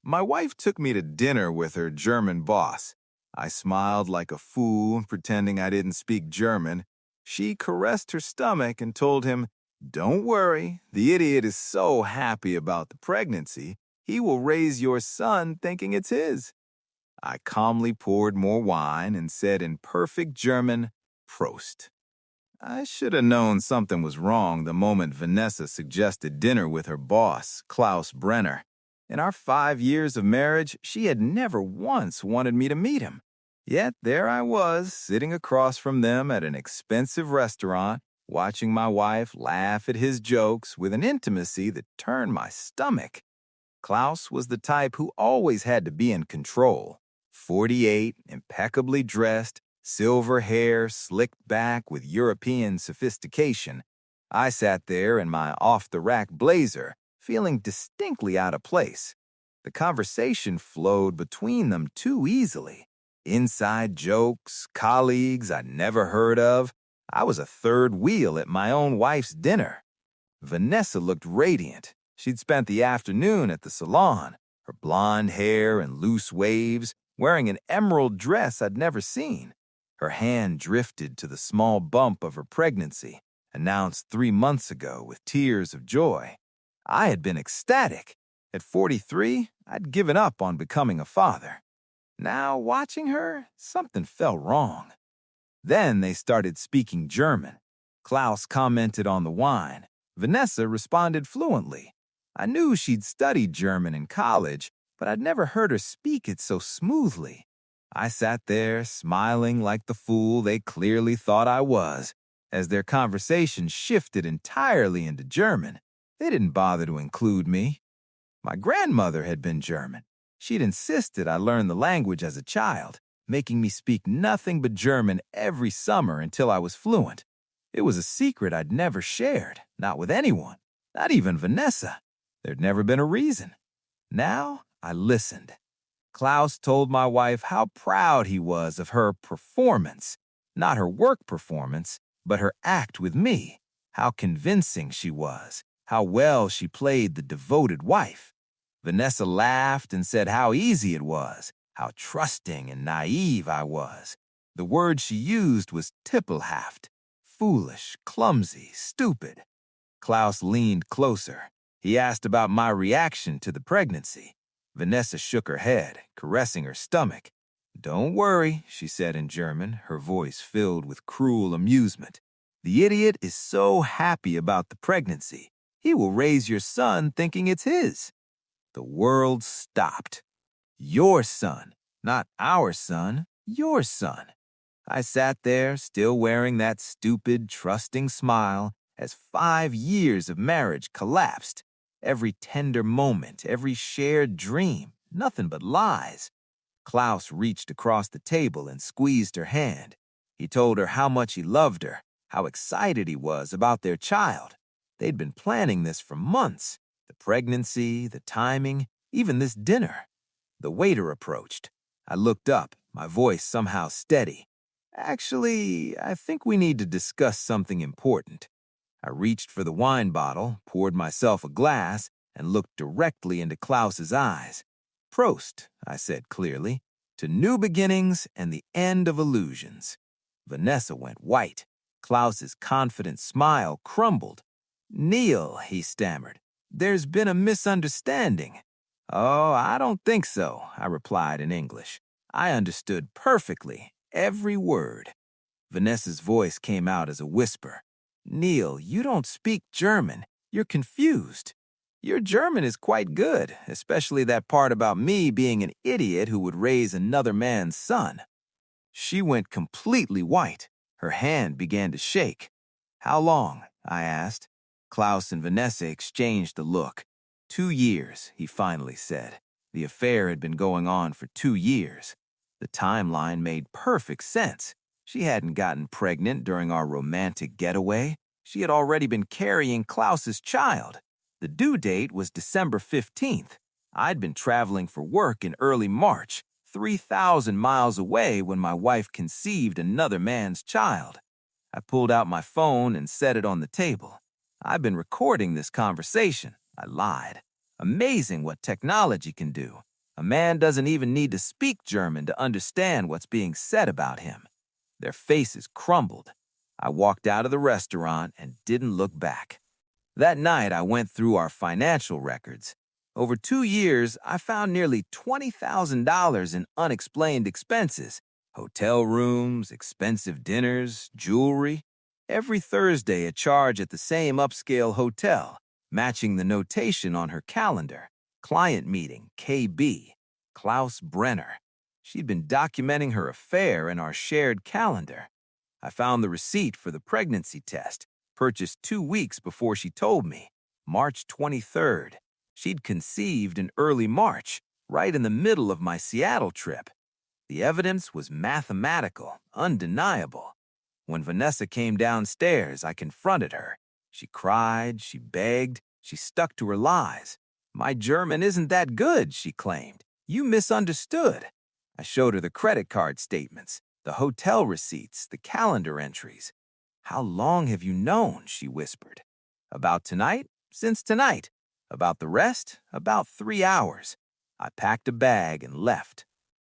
My wife took me to dinner with her German boss. I smiled like a fool, pretending I didn't speak German. She caressed her stomach and told him, "Don't worry, the idiot is so happy about the pregnancy, he will raise your son thinking it's his." I calmly poured more wine and said in perfect German, "Prost." I should have known something was wrong the moment Vanessa suggested dinner with her boss, Klaus Brenner. In our 5 years of marriage, she had never once wanted me to meet him. Yet there I was, sitting across from them at an expensive restaurant, watching my wife laugh at his jokes with an intimacy that turned my stomach. Klaus was the type who always had to be in control. 48, impeccably dressed, silver hair slicked back with European sophistication. I sat there in my off-the-rack blazer, feeling distinctly out of place. The conversation flowed between them too easily. Inside jokes, colleagues I'd never heard of. I was a third wheel at my own wife's dinner. Vanessa looked radiant. She'd spent the afternoon at the salon, her blonde hair in loose waves, wearing an emerald dress I'd never seen. Her hand drifted to the small bump of her pregnancy, announced 3 months ago with tears of joy. I had been ecstatic. At 43, I'd given up on becoming a father. Now, watching her, something felt wrong. Then they started speaking German. Klaus commented on the wine. Vanessa responded fluently. I knew she'd studied German in college, but I'd never heard her speak it so smoothly. I sat there, smiling like the fool they clearly thought I was. As their conversation shifted entirely into German, they didn't bother to include me. My grandmother had been German. She'd insisted I learn the language as a child, making me speak nothing but German every summer until I was fluent. It was a secret I'd never shared, not with anyone, not even Vanessa. There'd never been a reason. Now, I listened. Klaus told my wife how proud he was of her performance, not her work performance, but her act with me, how convincing she was, how well she played the devoted wife. Vanessa laughed and said how easy it was, how trusting and naive I was. The word she used was tippelhaft, foolish, clumsy, stupid. Klaus leaned closer. He asked about my reaction to the pregnancy. Vanessa shook her head, caressing her stomach. "Don't worry," she said in German, her voice filled with cruel amusement. "The idiot is so happy about the pregnancy, he will raise your son thinking it's his." The world stopped. Your son, not our son, your son. I sat there, still wearing that stupid, trusting smile, as 5 years of marriage collapsed. Every tender moment, every shared dream, nothing but lies. Klaus reached across the table and squeezed her hand. He told her how much he loved her, how excited he was about their child. They'd been planning this for months. The pregnancy, the timing, even this dinner. The waiter approached. I looked up, my voice somehow steady. "Actually, I think we need to discuss something important." I reached for the wine bottle, poured myself a glass, and looked directly into Klaus's eyes. "Prost," I said clearly, "to new beginnings and the end of illusions." Vanessa went white. Klaus's confident smile crumbled. "Neil," he stammered, "there's been a misunderstanding." "Oh, I don't think so," I replied in English. I understood perfectly, every word. Vanessa's voice came out as a whisper. "Neil, you don't speak German. You're confused. Your German is quite good, especially that part about me being an idiot who would raise another man's son." She went completely white. Her hand began to shake. "How long?" I asked. Klaus and Vanessa exchanged a look. 2 years, he finally said. The affair had been going on for 2 years. The timeline made perfect sense. She hadn't gotten pregnant during our romantic getaway. She had already been carrying Klaus's child. The due date was December 15th. I'd been traveling for work in early March, 3,000 miles away when my wife conceived another man's child. I pulled out my phone and set it on the table. "I've been recording this conversation," I lied. "Amazing what technology can do. A man doesn't even need to speak German to understand what's being said about him. Their faces crumbled. I walked out of the restaurant and didn't look back. That night, I went through our financial records. Over 2 years, I found nearly $20,000 in unexplained expenses. Hotel rooms, expensive dinners, jewelry. Every Thursday, a charge at the same upscale hotel, matching the notation on her calendar. Client meeting, KB. Klaus Brenner. She'd been documenting her affair in our shared calendar. I found the receipt for the pregnancy test, purchased 2 weeks before she told me, March 23rd. She'd conceived in early March, right in the middle of my Seattle trip. The evidence was mathematical, undeniable. When Vanessa came downstairs, I confronted her. She cried, she begged, she stuck to her lies. My German isn't that good, she claimed. You misunderstood. I showed her the credit card statements, the hotel receipts, the calendar entries. How long have you known? She whispered. About tonight? Since tonight. About the rest? About 3 hours. I packed a bag and left.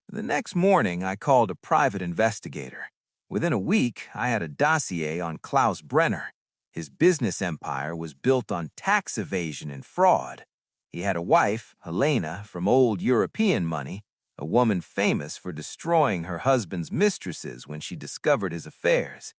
The next morning, I called a private investigator. Within a week, I had a dossier on Klaus Brenner. His business empire was built on tax evasion and fraud. He had a wife, Helena, from old European money, a woman famous for destroying her husband's mistresses when she discovered his affairs.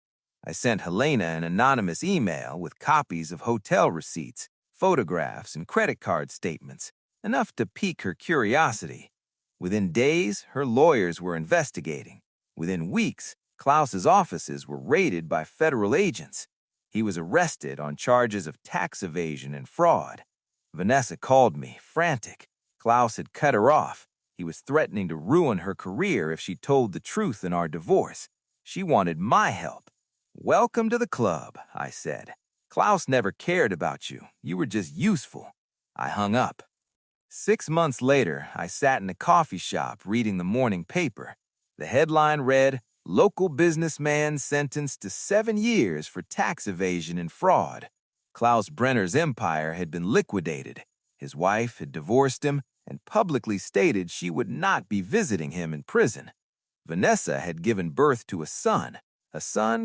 I sent Helena an anonymous email with copies of hotel receipts, photographs, and credit card statements, enough to pique her curiosity. Within days, her lawyers were investigating. Within weeks, Klaus's offices were raided by federal agents. He was arrested on charges of tax evasion and fraud. Vanessa called me, frantic. Klaus had cut her off. He was threatening to ruin her career if she told the truth in our divorce. She wanted my help. Welcome to the club, I said. Klaus never cared about you. You were just useful. I hung up. 6 months later, I sat in a coffee shop reading the morning paper. The headline read, "Local businessman sentenced to 7 years for tax evasion and fraud." Klaus Brenner's empire had been liquidated. His wife had divorced him and publicly stated she would not be visiting him in prison. Vanessa had given birth to a son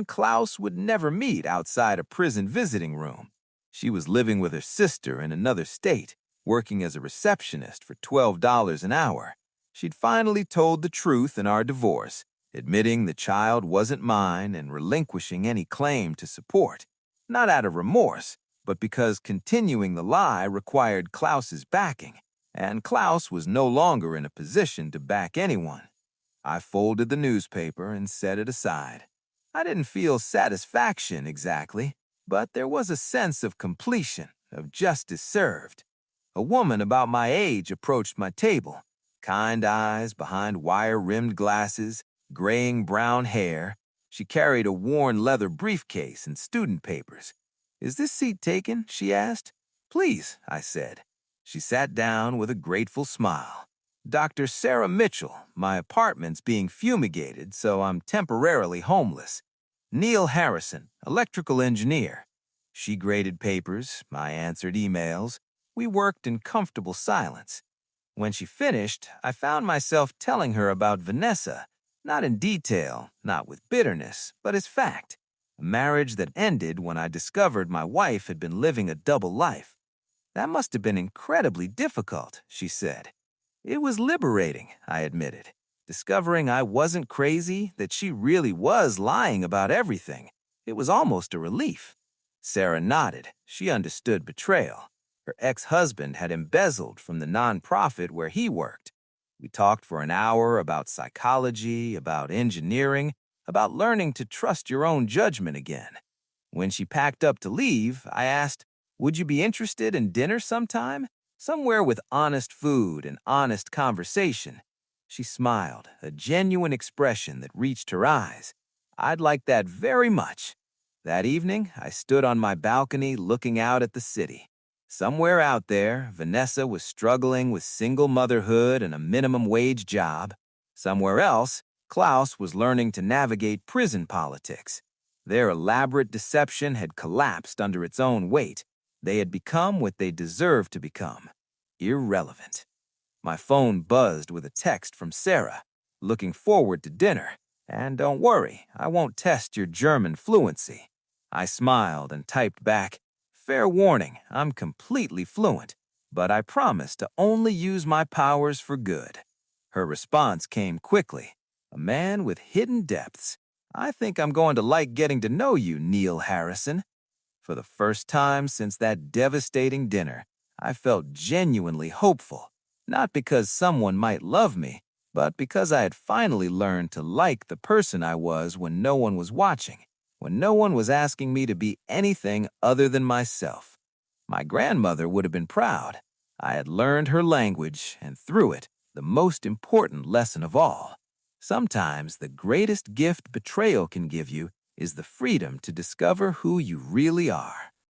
Klaus would never meet outside a prison visiting room. She was living with her sister in another state, working as a receptionist for $12 an hour. She'd finally told the truth in our divorce, admitting the child wasn't mine and relinquishing any claim to support, not out of remorse, but because continuing the lie required Klaus's backing, and Klaus was no longer in a position to back anyone. I folded the newspaper and set it aside. I didn't feel satisfaction exactly, but there was a sense of completion, of justice served. A woman about my age approached my table, kind eyes behind wire-rimmed glasses, graying brown hair. She carried a worn leather briefcase and student papers. "Is this seat taken?" she asked. "Please," I said. She sat down with a grateful smile. "Dr. Sarah Mitchell, my apartment's being fumigated, so I'm temporarily homeless. Neil Harrison, electrical engineer." She graded papers, I answered emails. We worked in comfortable silence. When she finished, I found myself telling her about Vanessa, not in detail, not with bitterness, but as fact. A marriage that ended when I discovered my wife had been living a double life. "That must have been incredibly difficult," she said. "It was liberating," I admitted. Discovering I wasn't crazy, that she really was lying about everything. It was almost a relief. Sarah nodded. She understood betrayal. Her ex-husband had embezzled from the nonprofit where he worked. We talked for an hour about psychology, about engineering, about learning to trust your own judgment again. When she packed up to leave, I asked, "Would you be interested in dinner sometime? Somewhere with honest food and honest conversation." She smiled, a genuine expression that reached her eyes. "I'd like that very much." That evening, I stood on my balcony looking out at the city. Somewhere out there, Vanessa was struggling with single motherhood and a minimum wage job. Somewhere else, Klaus was learning to navigate prison politics. Their elaborate deception had collapsed under its own weight. They had become what they deserved to become: irrelevant. My phone buzzed with a text from Sarah. Looking forward to dinner. And don't worry, I won't test your German fluency. I smiled and typed back, fair warning, I'm completely fluent, but I promise to only use my powers for good. Her response came quickly. A man with hidden depths. I think I'm going to like getting to know you, Neil Harrison. For the first time since that devastating dinner, I felt genuinely hopeful, not because someone might love me, but because I had finally learned to like the person I was when no one was watching, when no one was asking me to be anything other than myself. My grandmother would have been proud. I had learned her language, and through it, the most important lesson of all. Sometimes the greatest gift betrayal can give you is the freedom to discover who you really are.